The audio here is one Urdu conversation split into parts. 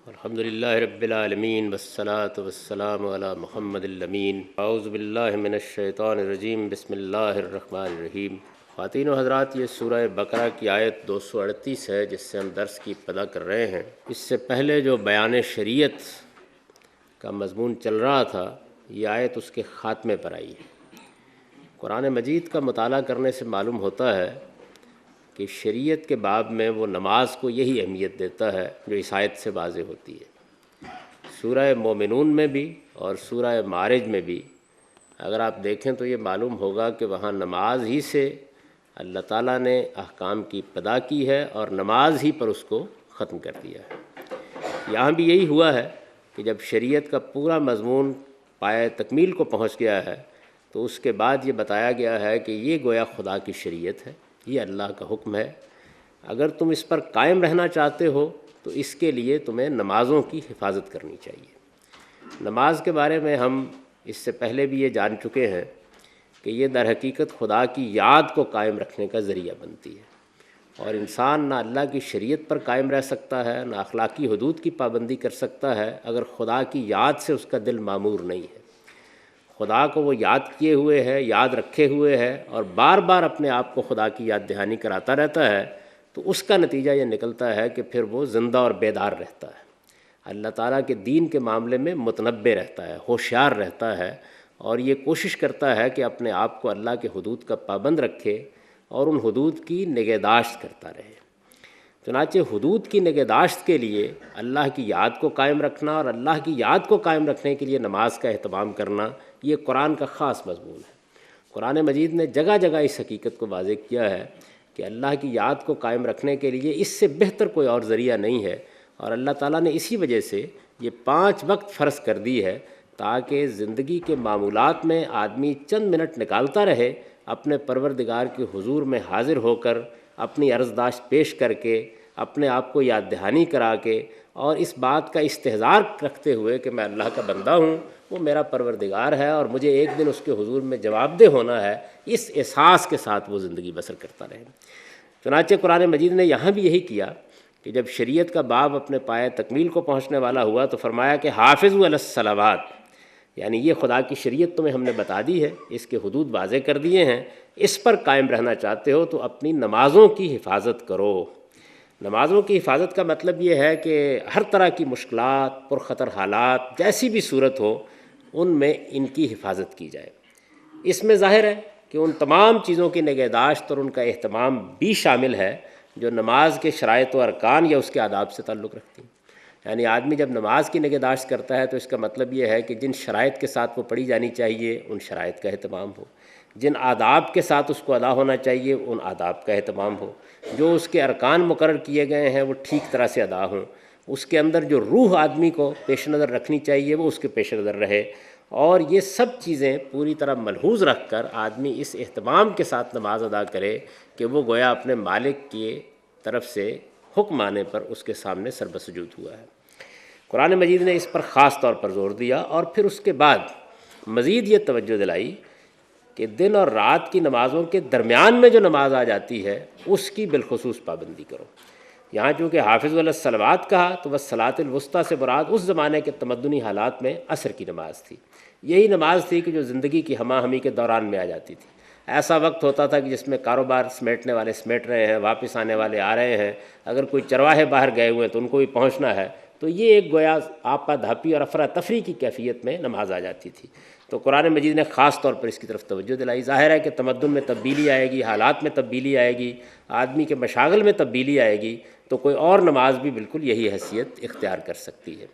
الحمد للہ رب العالمین والصلاة والسلام علی محمد الامین اعوذ باللہ من الشیطان الرجیم بسم اللہ الرحمن الرحیم۔ خواتین و حضرات، یہ سورہ بقرہ کی آیت 238 ہے جس سے ہم درس کی ابتدا کر رہے ہیں۔ اس سے پہلے جو بیان شریعت کا مضمون چل رہا تھا، یہ آیت اس کے خاتمے پر آئی ہے۔ قرآن مجید کا مطالعہ کرنے سے معلوم ہوتا ہے کہ شریعت کے باب میں وہ نماز کو یہی اہمیت دیتا ہے جو اس آیت سے واضح ہوتی ہے۔ سورہ مومنون میں بھی اور سورہ معارج میں بھی اگر آپ دیکھیں تو یہ معلوم ہوگا کہ وہاں نماز ہی سے اللہ تعالیٰ نے احکام کی ابتدا کی ہے اور نماز ہی پر اس کو ختم کر دیا ہے۔ یہاں بھی یہی ہوا ہے کہ جب شریعت کا پورا مضمون پایہ تکمیل کو پہنچ گیا ہے تو اس کے بعد یہ بتایا گیا ہے کہ یہ گویا خدا کی شریعت ہے، یہ اللہ کا حکم ہے۔ اگر تم اس پر قائم رہنا چاہتے ہو تو اس کے لیے تمہیں نمازوں کی حفاظت کرنی چاہیے۔ نماز کے بارے میں ہم اس سے پہلے بھی یہ جان چکے ہیں کہ یہ در حقیقت خدا کی یاد کو قائم رکھنے کا ذریعہ بنتی ہے، اور انسان نہ اللہ کی شریعت پر قائم رہ سکتا ہے نہ اخلاقی حدود کی پابندی کر سکتا ہے اگر خدا کی یاد سے اس کا دل معمور نہیں ہے۔ خدا کو وہ یاد کیے ہوئے ہے، یاد رکھے ہوئے ہے اور بار بار اپنے آپ کو خدا کی یاد دہانی کراتا رہتا ہے، تو اس کا نتیجہ یہ نکلتا ہے کہ پھر وہ زندہ اور بیدار رہتا ہے، اللہ تعالیٰ کے دین کے معاملے میں متنبہ رہتا ہے، ہوشیار رہتا ہے، اور یہ کوشش کرتا ہے کہ اپنے آپ کو اللہ کے حدود کا پابند رکھے اور ان حدود کی نگہداشت کرتا رہے۔ چنانچہ حدود کی نگہداشت کے لیے اللہ کی یاد کو قائم رکھنا اور اللہ کی یاد کو قائم رکھنے کے لیے نماز کا اہتمام کرنا، یہ قرآن کا خاص مضمون ہے۔ قرآن مجید نے جگہ جگہ اس حقیقت کو واضح کیا ہے کہ اللہ کی یاد کو قائم رکھنے کے لیے اس سے بہتر کوئی اور ذریعہ نہیں ہے، اور اللہ تعالیٰ نے اسی وجہ سے یہ 5 وقت فرض کر دی ہے تاکہ زندگی کے معمولات میں آدمی چند منٹ نکالتا رہے، اپنے پروردگار کے حضور میں حاضر ہو کر اپنی عرضداشت پیش کر کے، اپنے آپ کو یاد دہانی کرا کے، اور اس بات کا استحضار رکھتے ہوئے کہ میں اللہ کا بندہ ہوں، وہ میرا پروردگار ہے اور مجھے ایک دن اس کے حضور میں جواب دہ ہونا ہے، اس احساس کے ساتھ وہ زندگی بسر کرتا رہے۔ چنانچہ قرآن مجید نے یہاں بھی یہی کیا کہ جب شریعت کا باب اپنے پایہ تکمیل کو پہنچنے والا ہوا تو فرمایا کہ حافظوا علی الصلوات، یعنی یہ خدا کی شریعت تمہیں ہم نے بتا دی ہے، اس کے حدود واضح کر دیے ہیں، اس پر قائم رہنا چاہتے ہو تو اپنی نمازوں کی حفاظت کرو۔ نمازوں کی حفاظت کا مطلب یہ ہے کہ ہر طرح کی مشکلات، پرخطر حالات، جیسی بھی صورت ہو، ان میں ان کی حفاظت کی جائے۔ اس میں ظاہر ہے کہ ان تمام چیزوں کی نگہداشت اور ان کا اہتمام بھی شامل ہے جو نماز کے شرائط و ارکان یا اس کے آداب سے تعلق رکھتی ہیں۔ یعنی آدمی جب نماز کی نگہداشت کرتا ہے تو اس کا مطلب یہ ہے کہ جن شرائط کے ساتھ وہ پڑھی جانی چاہیے ان شرائط کا اہتمام ہو، جن آداب کے ساتھ اس کو ادا ہونا چاہیے ان آداب کا اہتمام ہو، جو اس کے ارکان مقرر کیے گئے ہیں وہ ٹھیک طرح سے ادا ہوں، اس کے اندر جو روح آدمی کو پیش نظر رکھنی چاہیے وہ اس کے پیش نظر رہے، اور یہ سب چیزیں پوری طرح ملحوظ رکھ کر آدمی اس اہتمام کے ساتھ نماز ادا کرے کہ وہ گویا اپنے مالک کی طرف سے حکم آنے پر اس کے سامنے سر بسجود ہوا ہے۔ قرآن مجید نے اس پر خاص طور پر زور دیا اور پھر اس کے بعد مزید یہ توجہ دلائی کہ دن اور رات کی نمازوں کے درمیان میں جو نماز آ جاتی ہے اس کی بالخصوص پابندی کرو۔ یہاں چونکہ حافظوا علی الصلوات کہا تو بس صلاۃ الوسطیٰ سے مراد اس زمانے کے تمدنی حالات میں عصر کی نماز تھی۔ یہی نماز تھی کہ جو زندگی کی ہمہ ہمی کے دوران میں آ جاتی تھی۔ ایسا وقت ہوتا تھا کہ جس میں کاروبار سمیٹنے والے سمیٹ رہے ہیں، واپس آنے والے آ رہے ہیں، اگر کوئی چرواہے باہر گئے ہوئے ہیں تو ان کو بھی پہنچنا ہے، تو یہ ایک گویا آپا دھاپی اور افراتفری کی کیفیت میں نماز آ جاتی تھی۔ تو قرآن مجید نے خاص طور پر اس کی طرف توجہ دلائی۔ ظاہر ہے کہ تمدن میں تبدیلی آئے گی، حالات میں تبدیلی آئے گی، آدمی کے مشاغل میں تبدیلی آئے گی، تو کوئی اور نماز بھی بالکل یہی حیثیت اختیار کر سکتی ہے۔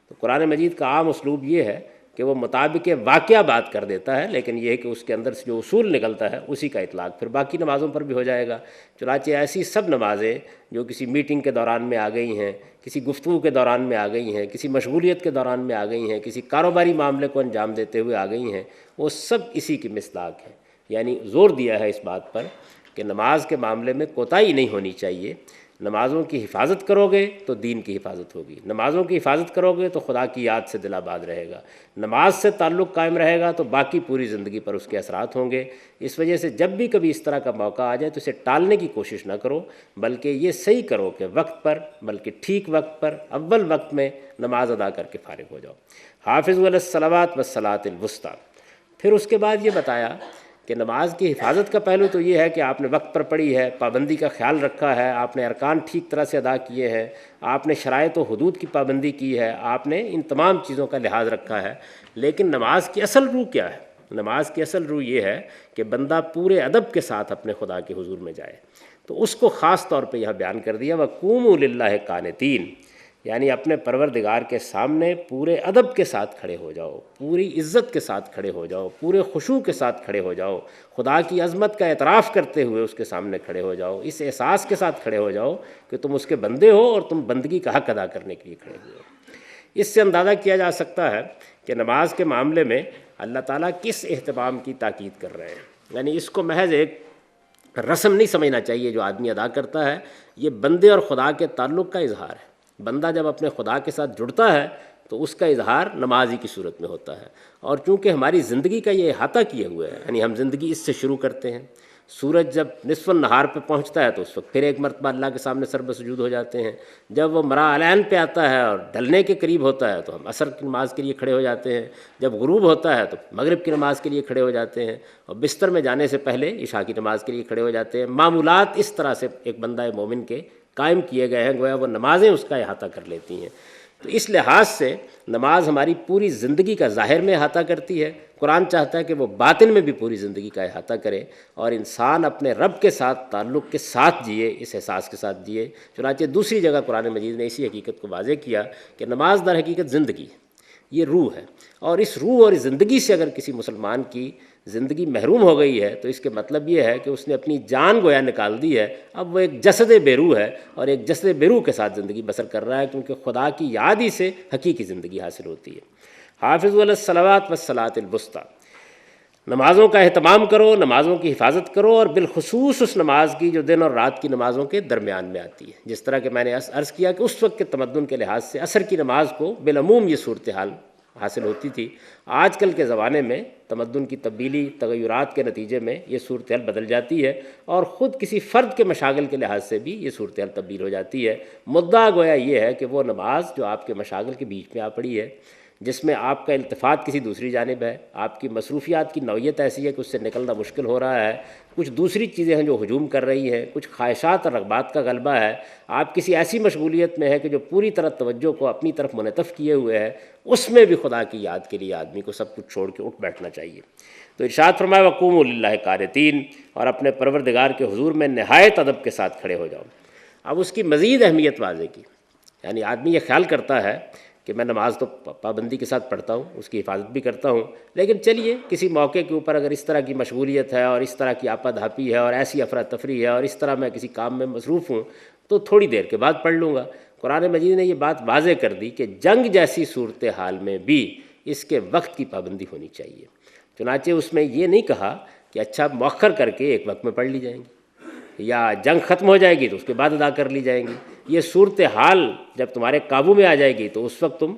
تو قرآن مجید کا عام اسلوب یہ ہے کہ وہ مطابق واقعہ بات کر دیتا ہے، لیکن یہ ہے کہ اس کے اندر سے جو اصول نکلتا ہے اسی کا اطلاق پھر باقی نمازوں پر بھی ہو جائے گا۔ چنانچہ ایسی سب نمازیں جو کسی میٹنگ کے دوران میں آ گئی ہیں، کسی گفتگو کے دوران میں آ گئی ہیں، کسی مشغولیت کے دوران میں آ گئی ہیں، کسی کاروباری معاملے کو انجام دیتے ہوئے آ گئی ہیں، وہ سب اسی کی مصداق ہیں۔ یعنی زور دیا ہے اس بات پر کہ نماز کے معاملے میں کوتاہی نہیں ہونی چاہیے۔ نمازوں کی حفاظت کرو گے تو دین کی حفاظت ہوگی، نمازوں کی حفاظت کرو گے تو خدا کی یاد سے دل آباد رہے گا، نماز سے تعلق قائم رہے گا تو باقی پوری زندگی پر اس کے اثرات ہوں گے۔ اس وجہ سے جب بھی کبھی اس طرح کا موقع آ جائے تو اسے ٹالنے کی کوشش نہ کرو، بلکہ یہ صحیح کرو کہ وقت پر، بلکہ ٹھیک وقت پر، اول وقت میں نماز ادا کر کے فارغ ہو جاؤ۔ حافظوا علی الصلوات والصلاۃ الوسطیٰ۔ پھر اس کے بعد یہ بتایا کہ نماز کی حفاظت کا پہلو تو یہ ہے کہ آپ نے وقت پر پڑھی ہے، پابندی کا خیال رکھا ہے، آپ نے ارکان ٹھیک طرح سے ادا کیے ہیں، آپ نے شرائط و حدود کی پابندی کی ہے، آپ نے ان تمام چیزوں کا لحاظ رکھا ہے۔ لیکن نماز کی اصل روح کیا ہے؟ نماز کی اصل روح یہ ہے کہ بندہ پورے ادب کے ساتھ اپنے خدا کے حضور میں جائے، تو اس کو خاص طور پہ یہاں بیان کر دیا، وَقُومُوا لِلَّهِ قَانِتِينَ، یعنی اپنے پروردگار کے سامنے پورے ادب کے ساتھ کھڑے ہو جاؤ، پوری عزت کے ساتھ کھڑے ہو جاؤ، پورے خشوع کے ساتھ کھڑے ہو جاؤ، خدا کی عظمت کا اعتراف کرتے ہوئے اس کے سامنے کھڑے ہو جاؤ، اس احساس کے ساتھ کھڑے ہو جاؤ کہ تم اس کے بندے ہو اور تم بندگی کا حق ادا کرنے کے لیے کھڑے ہوئے ہو۔ اس سے اندازہ کیا جا سکتا ہے کہ نماز کے معاملے میں اللہ تعالیٰ کس اہتمام کی تاکید کر رہے ہیں، یعنی اس کو محض ایک رسم نہیں سمجھنا چاہیے جو آدمی ادا کرتا ہے، یہ بندے اور خدا کے تعلق کا اظہار ہے۔ بندہ جب اپنے خدا کے ساتھ جڑتا ہے تو اس کا اظہار نماز ہی کی صورت میں ہوتا ہے، اور چونکہ ہماری زندگی کا یہ احاطہ کیے ہوئے ہے، یعنی ہم زندگی اس سے شروع کرتے ہیں، سورج جب نصف النہار پہ پہنچتا ہے تو اس وقت پھر ایک مرتبہ اللہ کے سامنے سر بسجود ہو جاتے ہیں، جب وہ مرا علین پہ آتا ہے اور ڈھلنے کے قریب ہوتا ہے تو ہم عصر کی نماز کے لیے کھڑے ہو جاتے ہیں، جب غروب ہوتا ہے تو مغرب کی نماز کے لیے کھڑے ہو جاتے ہیں، اور بستر میں جانے سے پہلے عشاء کی نماز کے لیے کھڑے ہو جاتے ہیں۔ معمولات اس طرح سے ایک بندہ مومن کے قائم کیے گئے ہیں، گویا وہ نمازیں اس کا احاطہ کر لیتی ہیں۔ تو اس لحاظ سے نماز ہماری پوری زندگی کا ظاہر میں احاطہ کرتی ہے، قرآن چاہتا ہے کہ وہ باطن میں بھی پوری زندگی کا احاطہ کرے اور انسان اپنے رب کے ساتھ تعلق کے ساتھ جیے، اس احساس کے ساتھ جیے۔ چنانچہ دوسری جگہ قرآن مجید نے اسی حقیقت کو واضح کیا کہ نماز در حقیقت زندگی، یہ روح ہے، اور اس روح اور اس زندگی سے اگر کسی مسلمان کی زندگی محروم ہو گئی ہے تو اس کے مطلب یہ ہے کہ اس نے اپنی جان گویا نکال دی ہے، اب وہ ایک جسد بے روح ہے اور ایک جسد بے روح کے ساتھ زندگی بسر کر رہا ہے، کیونکہ خدا کی یاد ہی سے حقیقی زندگی حاصل ہوتی ہے۔ حافظوا علی الصلوات والصلاۃ الوسطیٰ، نمازوں کا اہتمام کرو، نمازوں کی حفاظت کرو، اور بالخصوص اس نماز کی جو دن اور رات کی نمازوں کے درمیان میں آتی ہے۔ جس طرح کہ میں نے عرض کیا کہ اس وقت کے تمدن کے لحاظ سے عصر کی نماز کو بالعموم یہ صورتحال حاصل ہوتی تھی۔ آج کل کے زمانے میں تمدن کی تبدیلی، تغیرات کے نتیجے میں یہ صورتحال بدل جاتی ہے، اور خود کسی فرد کے مشاغل کے لحاظ سے بھی یہ صورتحال تبدیل ہو جاتی ہے۔ مدعا گویا یہ ہے کہ وہ نماز جو آپ کے مشاغل کے بیچ میں آ پڑی ہے، جس میں آپ کا التفات کسی دوسری جانب ہے، آپ کی مصروفیات کی نوعیت ایسی ہے کہ اس سے نکلنا مشکل ہو رہا ہے، کچھ دوسری چیزیں ہیں جو ہجوم کر رہی ہیں، کچھ خواہشات اور رغبات کا غلبہ ہے، آپ کسی ایسی مشغولیت میں ہے کہ جو پوری طرح توجہ کو اپنی طرف منعطف کیے ہوئے ہے، اس میں بھی خدا کی یاد کے لیے آدمی کو سب کچھ چھوڑ کے اٹھ بیٹھنا چاہیے۔ تو ارشاد فرمایا وَقُومُوا لِلَّهِ قَانِتِينَ، اور اپنے پروردگار کے حضور میں نہایت ادب کے ساتھ کھڑے ہو جاؤ۔ اب اس کی مزید اہمیت واضح کی، یعنی آدمی یہ خیال کرتا ہے کہ میں نماز تو پابندی کے ساتھ پڑھتا ہوں، اس کی حفاظت بھی کرتا ہوں، لیکن چلیے کسی موقع کے اوپر اگر اس طرح کی مشغولیت ہے اور اس طرح کی آپا دھاپی ہے اور ایسی افراتفری ہے اور اس طرح میں کسی کام میں مصروف ہوں تو تھوڑی دیر کے بعد پڑھ لوں گا۔ قرآن مجید نے یہ بات واضح کر دی کہ جنگ جیسی صورتحال میں بھی اس کے وقت کی پابندی ہونی چاہیے۔ چنانچہ اس میں یہ نہیں کہا کہ اچھا مؤخر کر کے ایک وقت میں پڑھ لی جائیں گی یا جنگ ختم ہو جائے گی تو اس کے بعد ادا کر لی جائیں گی۔ یہ صورتحال جب تمہارے قابو میں آ جائے گی تو اس وقت تم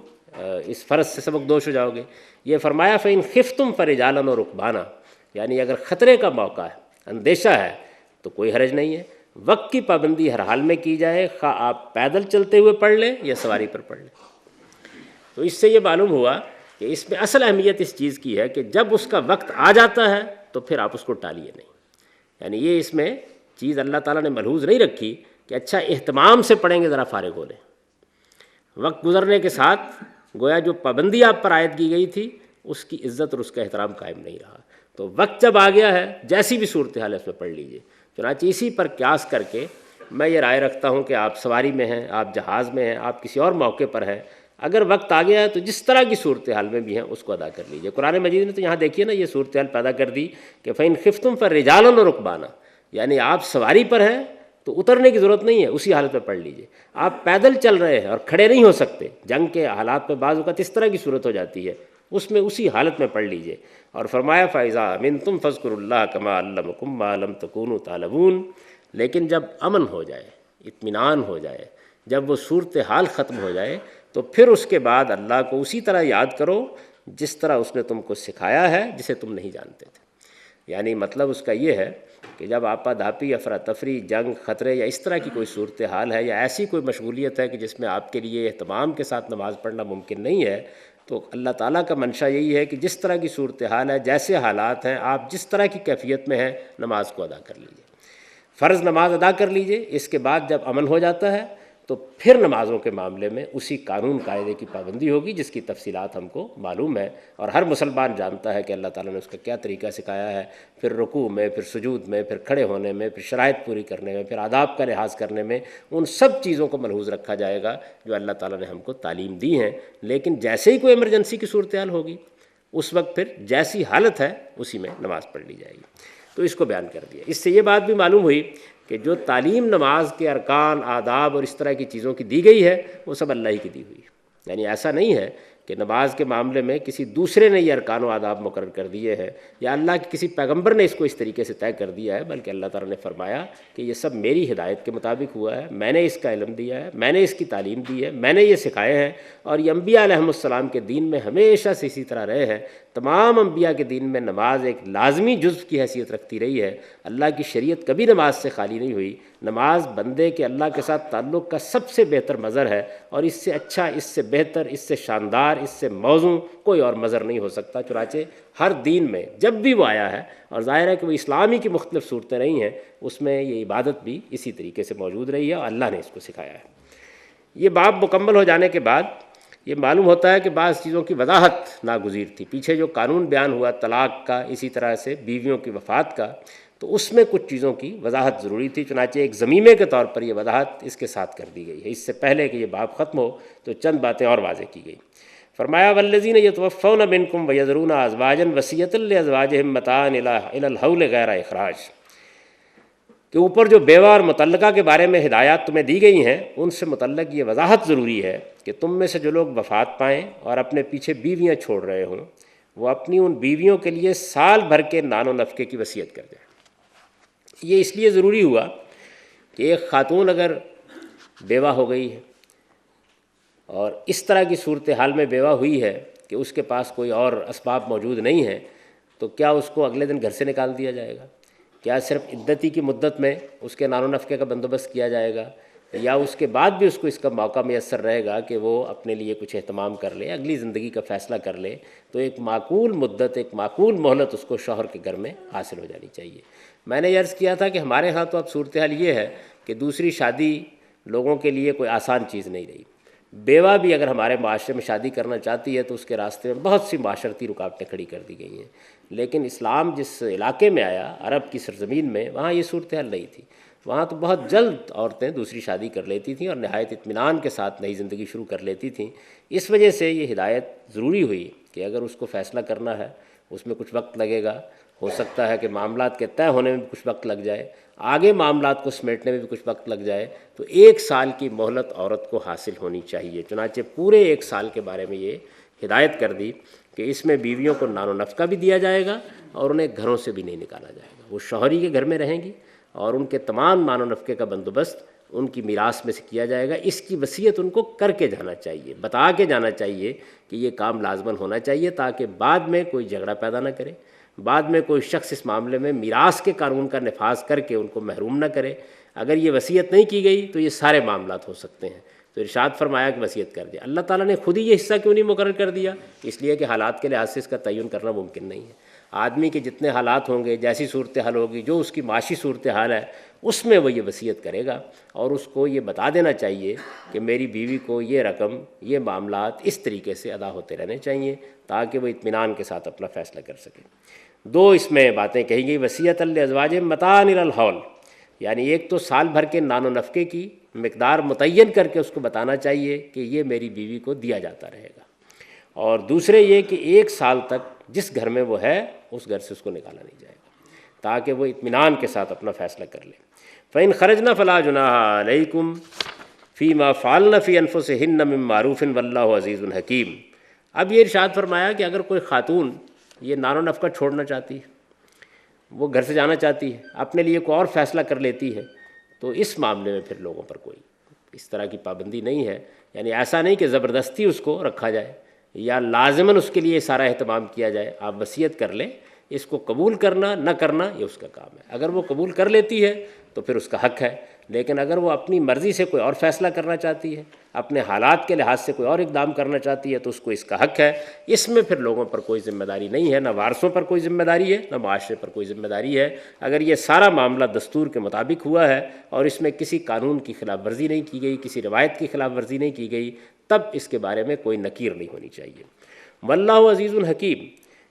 اس فرض سے سبق دوش ہو جاؤ گے۔ یہ فرمایا فَإِنْ خِفْتُمْ فَرِجَالًا وَرُكْبَانًا، یعنی اگر خطرے کا موقع ہے، اندیشہ ہے تو کوئی حرج نہیں ہے، وقت کی پابندی ہر حال میں کی جائے، خواہ آپ پیدل چلتے ہوئے پڑھ لیں یا سواری پر پڑھ لیں۔ تو اس سے یہ معلوم ہوا کہ اس میں اصل اہمیت اس چیز کی ہے کہ جب اس کا وقت آ جاتا ہے تو پھر آپ اس کو ٹالیے نہیں، یعنی یہ اس میں چیز اللہ تعالیٰ نے ملحوظ نہیں رکھی کہ اچھا اہتمام سے پڑھیں گے ذرا فارغ ہو لیں۔ وقت گزرنے کے ساتھ گویا جو پابندی آپ پر عائد کی گئی تھی اس کی عزت اور اس کا احترام قائم نہیں رہا، تو وقت جب آ گیا ہے جیسی بھی صورتحال ہے اس میں پڑھ لیجئے۔ چنانچہ اسی پر قیاس کر کے میں یہ رائے رکھتا ہوں کہ آپ سواری میں ہیں، آپ جہاز میں ہیں، آپ کسی اور موقع پر ہیں، اگر وقت آ گیا ہے تو جس طرح کی صورتحال میں بھی ہیں اس کو ادا کر لیجئے۔ قرآن مجید نے تو یہاں دیکھیے نا یہ صورتحال پیدا کر دی کہ فَإِنْ خِفْتُمْ فَرِجَالًا وَرُكْبَانًا، یعنی آپ سواری پر ہیں تو اترنے کی ضرورت نہیں ہے، اسی حالت میں پڑھ لیجئے۔ آپ پیدل چل رہے ہیں اور کھڑے نہیں ہو سکتے، جنگ کے حالات میں بعض اوقات اس طرح کی صورت ہو جاتی ہے، اس میں اسی حالت میں پڑھ لیجئے۔ اور فرمایا فَإِذَا أَمِنْتُمْ فَاذْكُرُوا اللَّهَ كَمَا عَلَّمَكُم مَّا لَمْ تَكُونُوا تَعْلَمُونَ، لیکن جب امن ہو جائے، اطمینان ہو جائے، جب وہ صورتحال ختم ہو جائے تو پھر اس کے بعد اللہ کو اسی طرح یاد کرو جس طرح اس نے تم کو سکھایا ہے، جسے تم نہیں جانتے تھے۔ یعنی مطلب اس کا یہ ہے کہ جب آپا دھاپی، افراتفری، جنگ، خطرے یا اس طرح کی کوئی صورتحال ہے یا ایسی کوئی مشغولیت ہے کہ جس میں آپ کے لیے اہتمام کے ساتھ نماز پڑھنا ممکن نہیں ہے، تو اللہ تعالیٰ کا منشا یہی ہے کہ جس طرح کی صورتحال ہے، جیسے حالات ہیں، آپ جس طرح کی کیفیت میں ہیں، نماز کو ادا کر لیجیے، فرض نماز ادا کر لیجیے۔ اس کے بعد جب امن ہو جاتا ہے تو پھر نمازوں کے معاملے میں اسی قانون قاعدے کی پابندی ہوگی جس کی تفصیلات ہم کو معلوم ہے، اور ہر مسلمان جانتا ہے کہ اللہ تعالیٰ نے اس کا کیا طریقہ سکھایا ہے، پھر رکوع میں، پھر سجود میں، پھر کھڑے ہونے میں، پھر شرائط پوری کرنے میں، پھر آداب کا لحاظ کرنے میں، ان سب چیزوں کو ملحوظ رکھا جائے گا جو اللہ تعالیٰ نے ہم کو تعلیم دی ہیں۔ لیکن جیسے ہی کوئی ایمرجنسی کی صورتحال ہوگی، اس وقت پھر جیسی حالت ہے اسی میں نماز پڑھ لی جائے گی۔ تو اس کو بیان کر دیا۔ اس سے یہ بات بھی معلوم ہوئی کہ جو تعلیم نماز کے ارکان، آداب اور اس طرح کی چیزوں کی دی گئی ہے وہ سب اللہ ہی کی دی ہوئی ہے۔ یعنی ایسا نہیں ہے کہ نماز کے معاملے میں کسی دوسرے نے یہ ارکان و آداب مقرر کر دیے ہیں یا اللہ کے کسی پیغمبر نے اس کو اس طریقے سے طے کر دیا ہے، بلکہ اللہ تعالیٰ نے فرمایا کہ یہ سب میری ہدایت کے مطابق ہوا ہے، میں نے اس کا علم دیا ہے، میں نے اس کی تعلیم دی ہے، میں نے یہ سکھائے ہیں، اور یہ انبیاء علیہم السلام کے دین میں ہمیشہ سے اسی طرح رہے ہیں۔ تمام انبیاء کے دین میں نماز ایک لازمی جزو کی حیثیت رکھتی رہی ہے۔ اللہ کی شریعت کبھی نماز سے خالی نہیں ہوئی۔ نماز بندے کے اللہ کے ساتھ تعلق کا سب سے بہتر مظہر ہے، اور اس سے اچھا، اس سے بہتر، اس سے شاندار، اس سے موزوں کوئی اور مظہر نہیں ہو سکتا۔ چنانچہ ہر دین میں جب بھی وہ آیا ہے، اور ظاہر ہے کہ وہ اسلامی کی مختلف صورتیں رہی ہیں، اس میں یہ عبادت بھی اسی طریقے سے موجود رہی ہے اور اللہ نے اس کو سکھایا ہے۔ یہ باب مکمل ہو جانے کے بعد یہ معلوم ہوتا ہے کہ بعض چیزوں کی وضاحت ناگزیر تھی۔ پیچھے جو قانون بیان ہوا طلاق کا، اسی طرح سے بیویوں کی وفات کا، تو اس میں کچھ چیزوں کی وضاحت ضروری تھی، چنانچہ ایک ضمیمے کے طور پر یہ وضاحت اس کے ساتھ کر دی گئی ہے۔ اس سے پہلے کہ یہ باب ختم ہو تو چند باتیں اور واضح کی گئی۔ فرمایا والذین یتوفون منکم ویذرون ازواجا وصیۃ لازواجہم متاعا الی الحول غیر اخراج، کہ اوپر جو بیوہ اور مطلقہ کے بارے میں ہدایات تمہیں دی گئی ہیں، ان سے متعلق یہ وضاحت ضروری ہے کہ تم میں سے جو لوگ وفات پائیں اور اپنے پیچھے بیویاں چھوڑ رہے ہوں، وہ اپنی ان بیویوں کے لیے سال بھر کے نان و نفقے کی وصیت کر دیں۔ یہ اس لیے ضروری ہوا کہ ایک خاتون اگر بیوہ ہو گئی ہے اور اس طرح کی صورتحال میں بیوہ ہوئی ہے کہ اس کے پاس کوئی اور اسباب موجود نہیں ہیں، تو کیا اس کو اگلے دن گھر سے نکال دیا جائے گا؟ کیا صرف عدتی کی مدت میں اس کے نان و نفقے کا بندوبست کیا جائے گا، یا اس کے بعد بھی اس کو اس کا موقع میسر رہے گا کہ وہ اپنے لیے کچھ اہتمام کر لے، اگلی زندگی کا فیصلہ کر لے؟ تو ایک معقول مدت، ایک معقول مہلت اس کو شوہر کے گھر میں حاصل ہو جانی چاہیے۔ میں نے عرض کیا تھا کہ ہمارے ہاں تو اب صورتحال یہ ہے کہ دوسری شادی لوگوں کے لیے کوئی آسان چیز نہیں رہی۔ بیوہ بھی اگر ہمارے معاشرے میں شادی کرنا چاہتی ہے تو اس کے راستے میں بہت سی معاشرتی رکاوٹیں کھڑی کر دی گئی ہیں، لیکن اسلام جس علاقے میں آیا، عرب کی سرزمین میں، وہاں یہ صورتحال نہیں تھی۔ وہاں تو بہت جلد عورتیں دوسری شادی کر لیتی تھیں اور نہایت اطمینان کے ساتھ نئی زندگی شروع کر لیتی تھیں۔ اس وجہ سے یہ ہدایت ضروری ہوئی کہ اگر اس کو فیصلہ کرنا ہے، اس میں کچھ وقت لگے گا، ہو سکتا ہے کہ معاملات کے طے ہونے میں بھی کچھ وقت لگ جائے، آگے معاملات کو سمیٹنے میں بھی کچھ وقت لگ جائے، تو 1 سال کی مہلت عورت کو حاصل ہونی چاہیے۔ چنانچہ پورے 1 سال کے بارے میں یہ ہدایت کر دی کہ اس میں بیویوں کو نان و نفقہ بھی دیا جائے گا اور انہیں گھروں سے بھی نہیں نکالا جائے گا، وہ شوہری کے گھر میں رہیں گی اور ان کے تمام نان و نفقے کا بندوبست ان کی میراث میں سے کیا جائے گا۔ اس کی وصیت ان کو کر کے جانا چاہیے، بتا کے جانا چاہیے کہ یہ کام لازماً ہونا چاہیے، تاکہ بعد میں کوئی جھگڑا پیدا نہ کرے، بعد میں کوئی شخص اس معاملے میں میراث کے قانون کا نفاذ کر کے ان کو محروم نہ کرے۔ اگر یہ وصیت نہیں کی گئی تو یہ سارے معاملات ہو سکتے ہیں۔ تو ارشاد فرمایا کہ وصیت کر دیا۔ اللہ تعالیٰ نے خود ہی یہ حصہ کیوں نہیں مقرر کر دیا؟ اس لیے کہ حالات کے لحاظ سے اس کا تعین کرنا ممکن نہیں ہے۔ آدمی کے جتنے حالات ہوں گے، جیسی صورتحال ہوگی، جو اس کی معاشی صورتحال ہے، اس میں وہ یہ وصیت کرے گا، اور اس کو یہ بتا دینا چاہیے کہ میری بیوی کو یہ رقم، یہ معاملات اس طریقے سے ادا ہوتے رہنے چاہیے تاکہ وہ اطمینان کے ساتھ اپنا فیصلہ کر سکے۔ 2 اس میں باتیں کہی گئی، وصیۃ لازواجہم متاعا الی الحول، یعنی ایک تو سال بھر کے نان و نفقے کی مقدار متعین کر کے اس کو بتانا چاہیے کہ یہ میری بیوی کو دیا جاتا رہے گا، اور دوسرے یہ کہ 1 سال تک جس گھر میں وہ ہے اس گھر سے اس کو نکالا نہیں جائے گا تاکہ وہ اطمینان کے ساتھ اپنا فیصلہ کر لے۔ فَإِنْ خَرَجْنَ فَلَا جُنَاحَ عَلَيْكُمْ فِي مَا فَعَلْنَ فِي أَنفُسِهِنَّ مِن مَّعْرُوفٍ وَاللَّهُ عَزِيزٌ حَكِيمٌ۔ اب یہ ارشاد فرمایا کہ اگر کوئی خاتون یہ نان و نفقہ چھوڑنا چاہتی ہے، وہ گھر سے جانا چاہتی ہے، اپنے لیے کوئی اور فیصلہ کر لیتی ہے، تو اس معاملے میں پھر لوگوں پر کوئی اس طرح کی پابندی نہیں ہے، یعنی ایسا نہیں کہ زبردستی اس کو رکھا جائے یا لازماً اس کے لیے سارا اہتمام کیا جائے۔ آپ وصیت کر لیں، اس کو قبول کرنا نہ کرنا یہ اس کا کام ہے۔ اگر وہ قبول کر لیتی ہے تو پھر اس کا حق ہے، لیکن اگر وہ اپنی مرضی سے کوئی اور فیصلہ کرنا چاہتی ہے، اپنے حالات کے لحاظ سے کوئی اور اقدام کرنا چاہتی ہے تو اس کو اس کا حق ہے۔ اس میں پھر لوگوں پر کوئی ذمہ داری نہیں ہے، نہ وارثوں پر کوئی ذمہ داری ہے، نہ معاشرے پر کوئی ذمہ داری ہے۔ اگر یہ سارا معاملہ دستور کے مطابق ہوا ہے اور اس میں کسی قانون کی خلاف ورزی نہیں کی گئی، کسی روایت کی خلاف ورزی نہیں کی گئی، تب اس کے بارے میں کوئی نکیر نہیں ہونی چاہیے۔ واللہ عزیز الحکیم،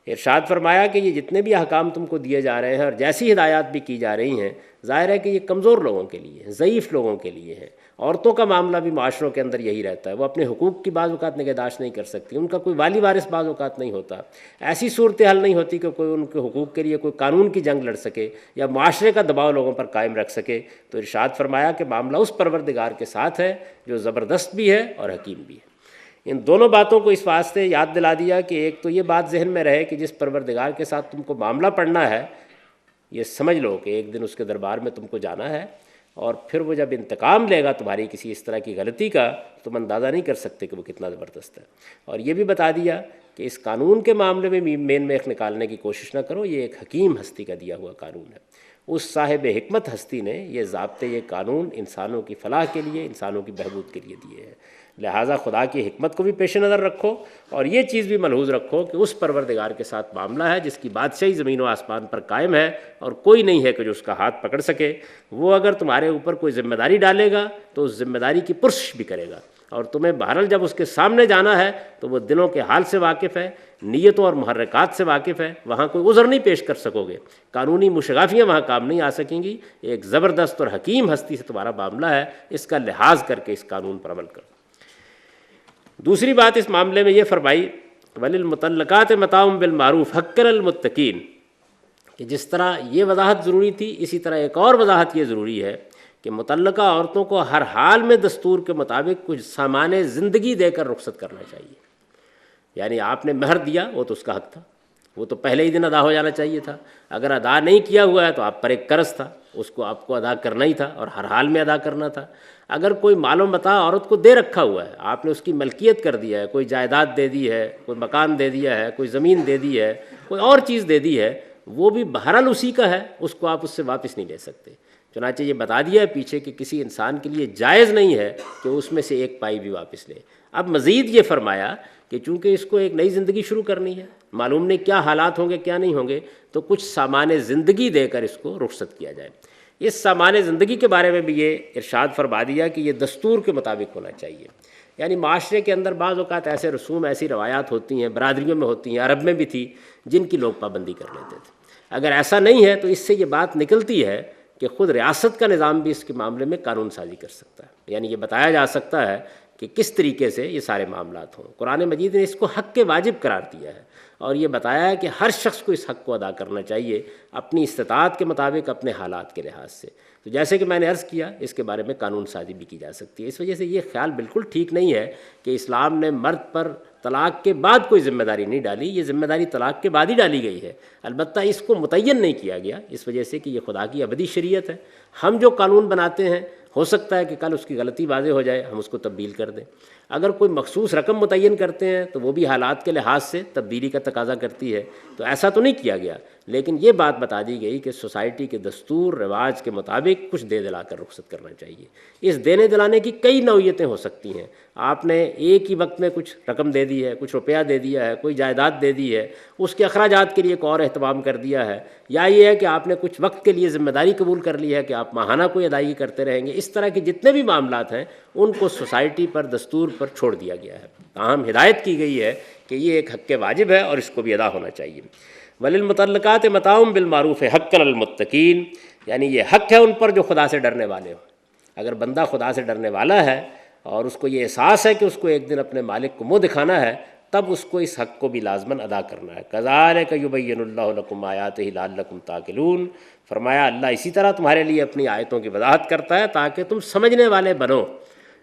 ارشاد فرمایا کہ یہ جتنے بھی احکام تم کو دیے جا رہے ہیں اور جیسی ہدایات بھی کی جا رہی ہیں، ظاہر ہے کہ یہ کمزور لوگوں کے لیے ہیں، ضعیف لوگوں کے لیے ہیں۔ عورتوں کا معاملہ بھی معاشروں کے اندر یہی رہتا ہے، وہ اپنے حقوق کی بعض اوقات نگہداشت نہیں کر سکتی، ان کا کوئی والی وارث بعض اوقات نہیں ہوتا، ایسی صورتحال نہیں ہوتی کہ کوئی ان کے حقوق کے لیے کوئی قانون کی جنگ لڑ سکے یا معاشرے کا دباؤ لوگوں پر قائم رکھ سکے۔ تو ارشاد فرمایا کہ معاملہ اس پروردگار کے ساتھ ہے جو زبردست بھی ہے اور حکیم بھی ہے۔ ان دونوں باتوں کو اس واسطے یاد دلا دیا کہ ایک تو یہ بات ذہن میں رہے کہ جس پروردگار کے ساتھ تم کو معاملہ پڑنا ہے، یہ سمجھ لو کہ ایک دن اس کے دربار میں تم کو جانا ہے، اور پھر وہ جب انتقام لے گا تمہاری کسی اس طرح کی غلطی کا، تم اندازہ نہیں کر سکتے کہ وہ کتنا زبردست ہے۔ اور یہ بھی بتا دیا کہ اس قانون کے معاملے میں مین میخ نکالنے کی کوشش نہ کرو، یہ ایک حکیم ہستی کا دیا ہوا قانون ہے۔ اس صاحب حکمت ہستی نے یہ ضابطے، یہ قانون انسانوں کی فلاح کے لیے، انسانوں کی بہبود کے لیے دیے ہیں۔ لہٰذا خدا کی حکمت کو بھی پیش نظر رکھو، اور یہ چیز بھی ملحوظ رکھو کہ اس پروردگار کے ساتھ معاملہ ہے جس کی بادشاہی زمین و آسمان پر قائم ہے، اور کوئی نہیں ہے کہ جو اس کا ہاتھ پکڑ سکے۔ وہ اگر تمہارے اوپر کوئی ذمہ داری ڈالے گا تو اس ذمہ داری کی پرسش بھی کرے گا، اور تمہیں بہرحال جب اس کے سامنے جانا ہے تو وہ دلوں کے حال سے واقف ہے، نیتوں اور محرکات سے واقف ہے، وہاں کوئی عذر نہیں پیش کر سکو گے، قانونی مشغافیاں وہاں کام نہیں آ سکیں گی۔ ایک زبردست اور حکیم ہستی سے تمہارا معاملہ ہے، اس کا لحاظ کر کے اس قانون پر عمل کرو۔ دوسری بات اس معاملے میں یہ فرمائی وَلِلْمُطَلَّقَاتِ مَتَاعٌ بِالْمَعْرُوفِ حَقًّا عَلَى الْمُتَّقِينَ، کہ جس طرح یہ وضاحت ضروری تھی، اسی طرح ایک اور وضاحت یہ ضروری ہے کہ متعلقہ عورتوں کو ہر حال میں دستور کے مطابق کچھ سامان زندگی دے کر رخصت کرنا چاہیے۔ یعنی آپ نے مہر دیا، وہ تو اس کا حق تھا، وہ تو پہلے ہی دن ادا ہو جانا چاہیے تھا۔ اگر ادا نہیں کیا ہوا ہے تو آپ پر ایک قرض تھا، اس کو آپ کو ادا کرنا ہی تھا اور ہر حال میں ادا کرنا تھا۔ اگر کوئی مال و متاع عورت کو دے رکھا ہوا ہے، آپ نے اس کی ملکیت کر دیا ہے، کوئی جائیداد دے دی ہے، کوئی مکان دے دیا ہے، کوئی زمین دے دی ہے، کوئی اور چیز دے دی ہے، وہ بھی بہرحال اسی کا ہے، اس کو آپ اس سے واپس نہیں لے سکتے۔ چنانچہ یہ بتا دیا ہے پیچھے کہ کسی انسان کے لیے جائز نہیں ہے کہ اس میں سے ایک پائی بھی واپس لے۔ اب مزید یہ فرمایا کہ چونکہ اس کو ایک نئی زندگی شروع کرنی ہے، معلوم نہیں کیا حالات ہوں گے کیا نہیں ہوں گے، تو کچھ سامان زندگی دے کر اس کو رخصت کیا جائے۔ اس سامان زندگی کے بارے میں بھی یہ ارشاد فرما دیا کہ یہ دستور کے مطابق ہونا چاہیے۔ یعنی معاشرے کے اندر بعض اوقات ایسے رسوم، ایسی روایات ہوتی ہیں، برادریوں میں ہوتی ہیں، عرب میں بھی تھی، جن کی لوگ پابندی کر لیتے تھے۔ اگر ایسا نہیں ہے تو اس سے یہ بات نکلتی ہے کہ خود ریاست کا نظام بھی اس کے معاملے میں قانون سازی کر سکتا ہے، یعنی یہ بتایا جا سکتا ہے کہ کس طریقے سے یہ سارے معاملات ہوں۔ قرآن مجید نے اس کو حق کے واجب قرار دیا ہے، اور یہ بتایا ہے کہ ہر شخص کو اس حق کو ادا کرنا چاہیے اپنی استطاعت کے مطابق، اپنے حالات کے لحاظ سے۔ تو جیسے کہ میں نے عرض کیا، اس کے بارے میں قانون سازی بھی کی جا سکتی ہے۔ اس وجہ سے یہ خیال بالکل ٹھیک نہیں ہے کہ اسلام نے مرد پر طلاق کے بعد کوئی ذمہ داری نہیں ڈالی، یہ ذمہ داری طلاق کے بعد ہی ڈالی گئی ہے، البتہ اس کو متعین نہیں کیا گیا، اس وجہ سے کہ یہ خدا کی ابدی شریعت ہے۔ ہم جو قانون بناتے ہیں ہو سکتا ہے کہ کل اس کی غلطی واضح ہو جائے، ہم اس کو تبدیل کر دیں۔ اگر کوئی مخصوص رقم متعین کرتے ہیں تو وہ بھی حالات کے لحاظ سے تبدیلی کا تقاضا کرتی ہے، تو ایسا تو نہیں کیا گیا، لیکن یہ بات بتا دی گئی کہ سوسائٹی کے دستور رواج کے مطابق کچھ دے دلا کر رخصت کرنا چاہیے۔ اس دینے دلانے کی کئی نوعیتیں ہو سکتی ہیں۔ آپ نے ایک ہی وقت میں کچھ رقم دے دی ہے، کچھ روپیہ دے دیا ہے، کوئی جائیداد دے دی ہے، اس کے اخراجات کے لیے ایک اور اہتمام کر دیا ہے، یا یہ ہے کہ آپ نے کچھ وقت کے لیے ذمہ داری قبول کر لی ہے کہ آپ ماہانہ کوئی ادائیگی کرتے رہیں گے۔ اس طرح کے جتنے بھی معاملات ہیں ان کو سوسائٹی پر، دستور پر چھوڑ دیا گیا ہے۔ تاہم ہدایت کی گئی ہے کہ یہ ایک حق واجب ہے اور اس کو بھی ادا ہونا چاہیے۔ وَلِلْمُطَلَّقَاتِ مَتَاعٌ بِالْمَعْرُوفِ حَقًّا عَلَى الْمُتَّقِينَ، یعنی یہ حق ہے ان پر جو خدا سے ڈرنے والے ہوں۔ اگر بندہ خدا سے ڈرنے والا ہے اور اس کو یہ احساس ہے کہ اس کو ایک دن اپنے مالک کو منہ دکھانا ہے، تب اس کو اس حق کو بھی لازماً ادا کرنا ہے۔ كَذَلِكَ يُبَيِّنُ اللَّهُ لَكُمْ آيَاتِهِ لَعَلَّكُمْ تَعْقِلُونَ، فرمایا اللہ اسی طرح تمہارے لیے اپنی آیتوں کی وضاحت کرتا ہے تاکہ تم سمجھنے والے بنو۔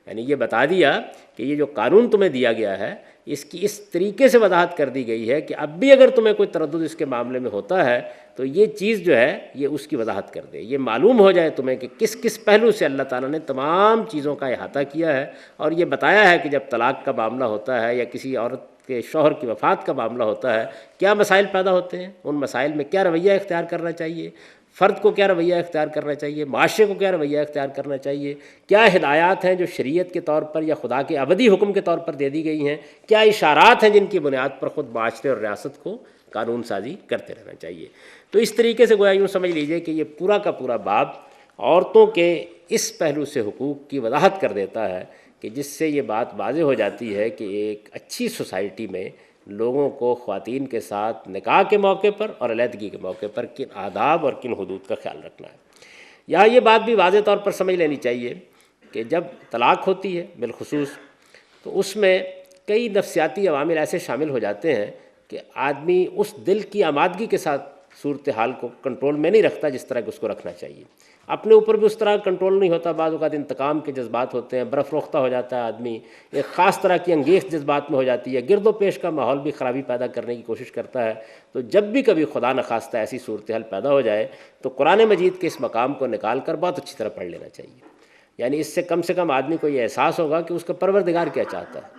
یعنی یہ بتا دیا کہ یہ جو قانون تمہیں دیا گیا ہے اس کی اس طریقے سے وضاحت کر دی گئی ہے کہ اب بھی اگر تمہیں کوئی تردد اس کے معاملے میں ہوتا ہے تو یہ چیز جو ہے یہ اس کی وضاحت کر دے، یہ معلوم ہو جائے تمہیں کہ کس کس پہلو سے اللہ تعالیٰ نے تمام چیزوں کا احاطہ کیا ہے، اور یہ بتایا ہے کہ جب طلاق کا معاملہ ہوتا ہے یا کسی عورت کے شوہر کی وفات کا معاملہ ہوتا ہے کیا مسائل پیدا ہوتے ہیں، ان مسائل میں کیا رویہ اختیار کرنا چاہیے، فرد کو کیا رویہ اختیار کرنا چاہیے، معاشرے کو کیا رویہ اختیار کرنا چاہیے، کیا ہدایات ہیں جو شریعت کے طور پر یا خدا کے ابدی حکم کے طور پر دے دی گئی ہیں، کیا اشارات ہیں جن کی بنیاد پر خود معاشرے اور ریاست کو قانون سازی کرتے رہنا چاہیے۔ تو اس طریقے سے گویا یوں سمجھ لیجئے کہ یہ پورا کا پورا باب عورتوں کے اس پہلو سے حقوق کی وضاحت کر دیتا ہے کہ جس سے یہ بات واضح ہو جاتی ہے کہ ایک اچھی سوسائٹی میں لوگوں کو خواتین کے ساتھ نکاح کے موقع پر اور علیحدگی کے موقع پر کن آداب اور کن حدود کا خیال رکھنا ہے۔ یہاں یہ بات بھی واضح طور پر سمجھ لینی چاہیے کہ جب طلاق ہوتی ہے بالخصوص تو اس میں کئی نفسیاتی عوامل ایسے شامل ہو جاتے ہیں کہ آدمی اس دل کی آمادگی کے ساتھ صورتحال کو کنٹرول میں نہیں رکھتا جس طرح کہ اس کو رکھنا چاہیے، اپنے اوپر بھی اس طرح کنٹرول نہیں ہوتا، بعض اوقات انتقام کے جذبات ہوتے ہیں، برافروختہ ہو جاتا ہے آدمی، ایک خاص طرح کی انگیخت جذبات میں ہو جاتی ہے، گرد و پیش کا ماحول بھی خرابی پیدا کرنے کی کوشش کرتا ہے۔ تو جب بھی کبھی خدا نخواستہ ایسی صورتحال پیدا ہو جائے تو قرآن مجید کے اس مقام کو نکال کر بہت اچھی طرح پڑھ لینا چاہیے، یعنی اس سے کم آدمی کو یہ احساس ہوگا کہ اس کا پروردگار کیا چاہتا ہے۔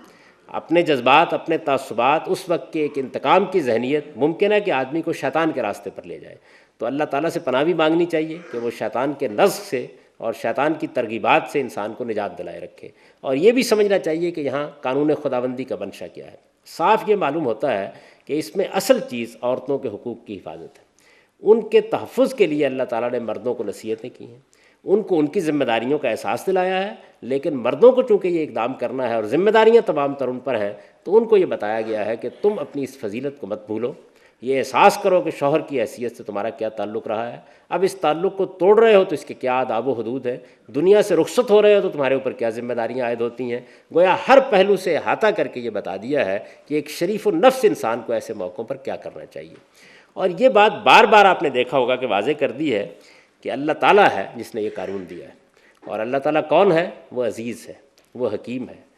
اپنے جذبات، اپنے تعصبات، اس وقت کے ایک انتقام کی ذہنیت ممکن ہے کہ آدمی کو شیطان کے راستے پر لے جائے، تو اللہ تعالیٰ سے پناہ بھی مانگنی چاہیے کہ وہ شیطان کے نزغ سے اور شیطان کی ترغیبات سے انسان کو نجات دلائے رکھے، اور یہ بھی سمجھنا چاہیے کہ یہاں قانون خداوندی کا منشا کیا ہے۔ صاف یہ معلوم ہوتا ہے کہ اس میں اصل چیز عورتوں کے حقوق کی حفاظت ہے، ان کے تحفظ کے لیے اللہ تعالیٰ نے مردوں کو نصیحتیں کی ہیں، ان کو ان کی ذمہ داریوں کا احساس دلایا ہے، لیکن مردوں کو چونکہ یہ اقدام کرنا ہے اور ذمہ داریاں تمام تر ان پر ہیں، تو ان کو یہ بتایا گیا ہے کہ تم اپنی اس فضیلت کو مت بھولو، یہ احساس کرو کہ شوہر کی حیثیت سے تمہارا کیا تعلق رہا ہے، اب اس تعلق کو توڑ رہے ہو تو اس کے کیا آداب و حدود ہیں، دنیا سے رخصت ہو رہے ہو تو تمہارے اوپر کیا ذمہ داریاں عائد ہوتی ہیں۔ گویا ہر پہلو سے احاطہ کر کے یہ بتا دیا ہے کہ ایک شریف النفس انسان کو ایسے موقعوں پر کیا کرنا چاہیے، اور یہ بات بار بار آپ نے دیکھا ہوگا کہ واضح کر دی ہے کہ اللہ تعالیٰ ہے جس نے یہ قانون دیا ہے، اور اللہ تعالیٰ کون ہے؟ وہ عزیز ہے، وہ حکیم ہے،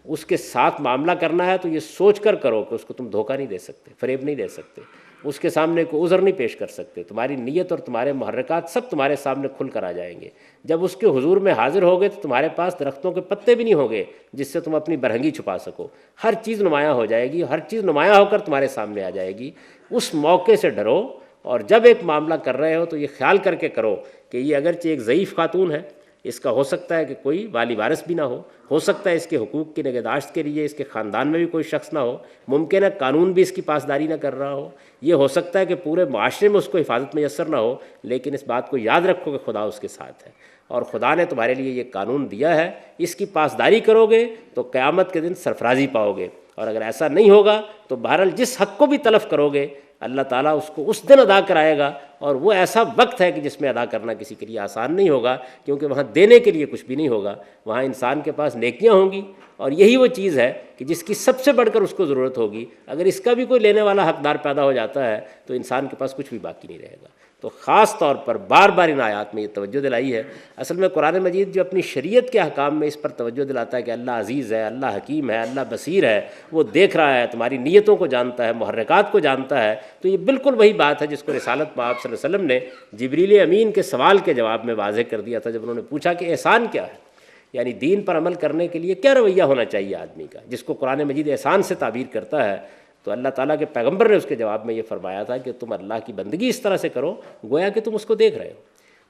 اس کے ساتھ معاملہ کرنا ہے تو یہ سوچ کر کرو کہ اس کو تم دھوکہ نہیں دے سکتے، فریب نہیں دے سکتے، اس کے سامنے کوئی عذر نہیں پیش کر سکتے، تمہاری نیت اور تمہارے محرکات سب تمہارے سامنے کھل کر آ جائیں گے۔ جب اس کے حضور میں حاضر ہوگے تو تمہارے پاس درختوں کے پتے بھی نہیں ہوں گے جس سے تم اپنی برہنگی چھپا سکو، ہر چیز نمایاں ہو جائے گی، ہر چیز نمایاں ہو کر تمہارے سامنے آ جائے گی۔ اس موقع سے ڈرو، اور جب ایک معاملہ کر رہے ہو تو یہ خیال کر کے کرو کہ یہ اگرچہ ایک ضعیف خاتون ہے، اس کا ہو سکتا ہے کہ کوئی والی وارث بھی نہ ہو سکتا ہے اس کے حقوق کی نگہداشت کے لیے اس کے خاندان میں بھی کوئی شخص نہ ہو، ممکن ہے قانون بھی اس کی پاسداری نہ کر رہا ہو، یہ ہو سکتا ہے کہ پورے معاشرے میں اس کو حفاظت میسر نہ ہو، لیکن اس بات کو یاد رکھو کہ خدا اس کے ساتھ ہے، اور خدا نے تمہارے لیے یہ قانون دیا ہے، اس کی پاسداری کرو گے تو قیامت کے دن سرفرازی پاؤ گے، اور اگر ایسا نہیں ہوگا تو بہرحال جس حق کو بھی تلف کرو گے اللہ تعالیٰ اس کو اس دن ادا کرائے گا، اور وہ ایسا وقت ہے کہ جس میں ادا کرنا کسی کے لیے آسان نہیں ہوگا، کیونکہ وہاں دینے کے لیے کچھ بھی نہیں ہوگا، وہاں انسان کے پاس نیکیاں ہوں گی، اور یہی وہ چیز ہے کہ جس کی سب سے بڑھ کر اس کو ضرورت ہوگی، اگر اس کا بھی کوئی لینے والا حقدار پیدا ہو جاتا ہے تو انسان کے پاس کچھ بھی باقی نہیں رہے گا۔ تو خاص طور پر بار بار ان آیات میں یہ توجہ دلائی ہے۔ اصل میں قرآن مجید جو اپنی شریعت کے احکام میں اس پر توجہ دلاتا ہے کہ اللہ عزیز ہے، اللہ حکیم ہے، اللہ بصیر ہے، وہ دیکھ رہا ہے، تمہاری نیتوں کو جانتا ہے، محرکات کو جانتا ہے، تو یہ بالکل وہی بات ہے جس کو رسالت مآب صلی اللہ علیہ وسلم نے جبریل امین کے سوال کے جواب میں واضح کر دیا تھا، جب انہوں نے پوچھا کہ احسان کیا ہے، یعنی دین پر عمل کرنے کے لیے کیا رویہ ہونا چاہیے آدمی کا، جس کو قرآن مجید احسان سے تعبیر کرتا ہے، تو اللہ تعالیٰ کے پیغمبر نے اس کے جواب میں یہ فرمایا تھا کہ تم اللہ کی بندگی اس طرح سے کرو گویا کہ تم اس کو دیکھ رہے ہو۔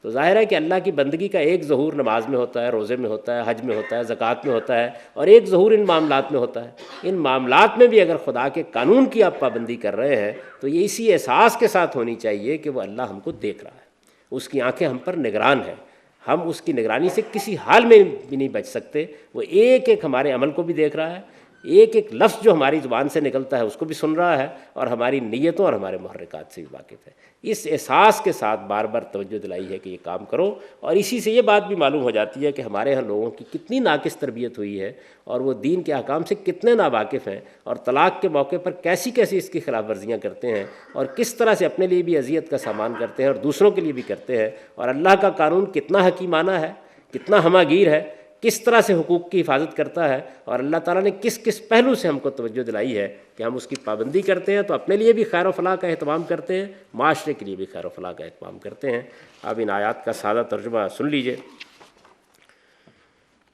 تو ظاہر ہے کہ اللہ کی بندگی کا ایک ظہور نماز میں ہوتا ہے، روزے میں ہوتا ہے، حج میں ہوتا ہے، زکوٰۃ میں ہوتا ہے، اور ایک ظہور ان معاملات میں ہوتا ہے۔ ان معاملات میں بھی اگر خدا کے قانون کی آپ پابندی کر رہے ہیں تو یہ اسی احساس کے ساتھ ہونی چاہیے کہ وہ اللہ ہم کو دیکھ رہا ہے، اس کی آنکھیں ہم پر نگران ہیں، ہم اس کی نگرانی سے کسی حال میں بھی نہیں بچ سکتے، وہ ایک ایک ہمارے عمل کو بھی دیکھ رہا ہے، ایک ایک لفظ جو ہماری زبان سے نکلتا ہے اس کو بھی سن رہا ہے، اور ہماری نیتوں اور ہمارے محرکات سے بھی واقف ہے۔ اس احساس کے ساتھ بار بار توجہ دلائی ہے کہ یہ کام کرو، اور اسی سے یہ بات بھی معلوم ہو جاتی ہے کہ ہمارے ہاں لوگوں کی کتنی ناقص تربیت ہوئی ہے، اور وہ دین کے احکام سے کتنے ناواقف ہیں، اور طلاق کے موقع پر کیسی کیسی اس کی خلاف ورزیاں کرتے ہیں، اور کس طرح سے اپنے لیے بھی اذیت کا سامان کرتے ہیں اور دوسروں کے لیے بھی کرتے ہیں، اور اللہ کا قانون کتنا حکیمانہ ہے، کتنا ہمہ گیر ہے کس طرح سے حقوق کی حفاظت کرتا ہے، اور اللہ تعالیٰ نے کس کس پہلو سے ہم کو توجہ دلائی ہے کہ ہم اس کی پابندی کرتے ہیں تو اپنے لیے بھی خیر و فلاح کا اہتمام کرتے ہیں، معاشرے کے لیے بھی خیر و فلاح کا اہتمام کرتے ہیں۔ اب ان آیات کا سادہ ترجمہ سن لیجئے۔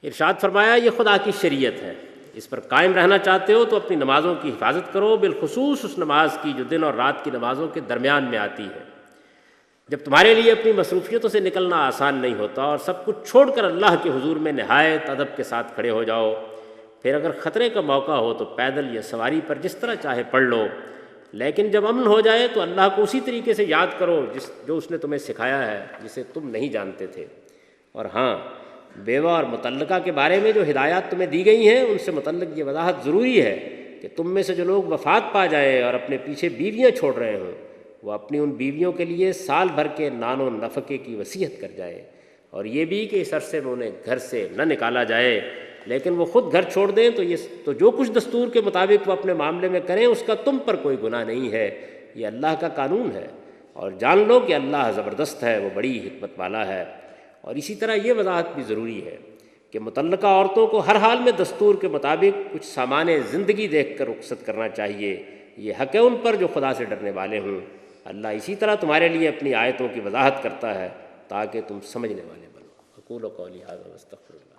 ارشاد فرمایا یہ خدا کی شریعت ہے، اس پر قائم رہنا چاہتے ہو تو اپنی نمازوں کی حفاظت کرو، بالخصوص اس نماز کی جو دن اور رات کی نمازوں کے درمیان میں آتی ہے، جب تمہارے لیے اپنی مصروفیتوں سے نکلنا آسان نہیں ہوتا، اور سب کچھ چھوڑ کر اللہ کے حضور میں نہایت ادب کے ساتھ کھڑے ہو جاؤ۔ پھر اگر خطرے کا موقع ہو تو پیدل یا سواری پر جس طرح چاہے پڑھ لو، لیکن جب امن ہو جائے تو اللہ کو اسی طریقے سے یاد کرو جو اس نے تمہیں سکھایا ہے، جسے تم نہیں جانتے تھے۔ اور ہاں، بیوہ اور مطلقہ کے بارے میں جو ہدایات تمہیں دی گئی ہیں ان سے متعلق یہ وضاحت ضروری ہے کہ تم میں سے جو لوگ وفات پا جائیں اور اپنے پیچھے بیویاں چھوڑ رہے ہوں، وہ اپنی ان بیویوں کے لیے سال بھر کے نان و نفقے کی وصیت کر جائے، اور یہ بھی کہ اس عرصے میں انہیں گھر سے نہ نکالا جائے، لیکن وہ خود گھر چھوڑ دیں تو جو کچھ دستور کے مطابق وہ اپنے معاملے میں کریں اس کا تم پر کوئی گناہ نہیں ہے، یہ اللہ کا قانون ہے، اور جان لو کہ اللہ زبردست ہے، وہ بڑی حکمت والا ہے۔ اور اسی طرح یہ وضاحت بھی ضروری ہے کہ متعلقہ عورتوں کو ہر حال میں دستور کے مطابق کچھ سامان زندگی دیکھ کر رخصت کرنا چاہیے، یہ حق ہے ان پر جو خدا سے ڈرنے والے ہوں۔ اللہ اسی طرح تمہارے لیے اپنی آیتوں کی وضاحت کرتا ہے تاکہ تم سمجھنے والے بنو۔ اقول قولی ھذا واستغفر اللہ۔